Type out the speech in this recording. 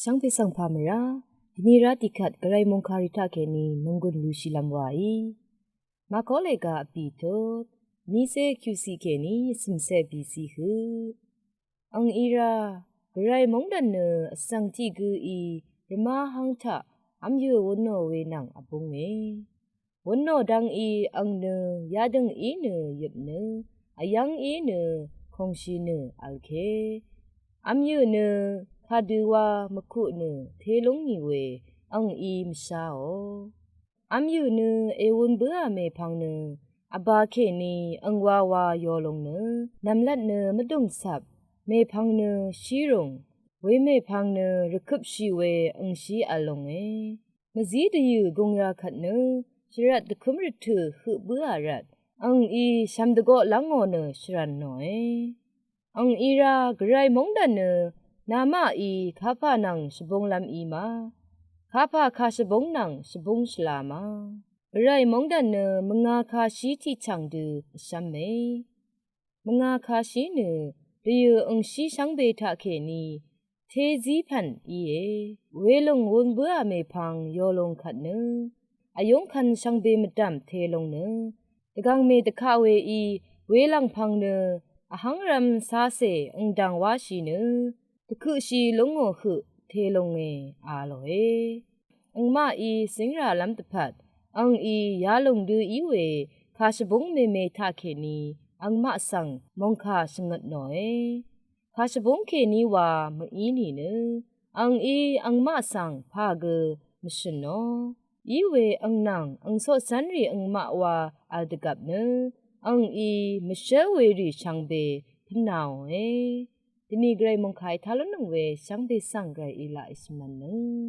สังเพสังพามราดินีราติขัดกระไรมงคาริทาเคนีนงกุลลูชิลัมวายมาคอเลกาอปีโตนิเซคิวซีเคนีสิมเซบีซีฮือังอีรากระไรมงดันเนอสังติกูอีรมาหังทะอัมยูวนโนเวนังอปุงเอวนโนดังอีอังเนยาดังอีเนยิบเนอายังอีเนคงชีเนอัลเคอัมยูเนคาดูวามคุเนเทลงนีเวอังอีมชาโออัมยูเนเอวนเบอเมพังเนอบาเคนีอังวาวายอลงเนนำลัดเนมดุงสับเมพังเนชีรงเวเมพังเนรคุบชีเวอังชีอลงเอมจีดยูกงราขัดเนชรัดตะคุมริทุหุเบอรัดอังอีชัมตะโกลังโอเนชรันโนเออังอีรากระไรมงดันเนนามาอีคาพานังชบงลำอีมาคาพาคาชบงนังชบงชลามากระไรมงดันเนมงาคาชีที่ชังดูชัมเมมงาคาชีเนเรียองชีชังเบทาเคนีเทจีพันอีเอเวลงวนเบอเมพังยอลงขัดเนอายงคันชังเบมดัมเทลงเนตะกังเมตะคาเวอีเวลังพังเนอหังรัมซาเซองดังวาชีเนตะคุชีลงโอหุเทลงเออาโลเออังมาอีสิงราลัมตะพัดอังอียาลงดูอีเวคาชบงเมเมทาเคนีอังมาสังมงคาสงดหน่อยคาชบงเคนีวามอีนีเนอังอีอังมาสังพาเกมชโนอีเวอังนังอังโซสันรีอังมาวาอัลตกับเนอังอีมเชเวรีชังเบพนาวเอทีนี้ไกรมงคายทาลนงเวชังเบสังไกรอีลาอิสมันนึง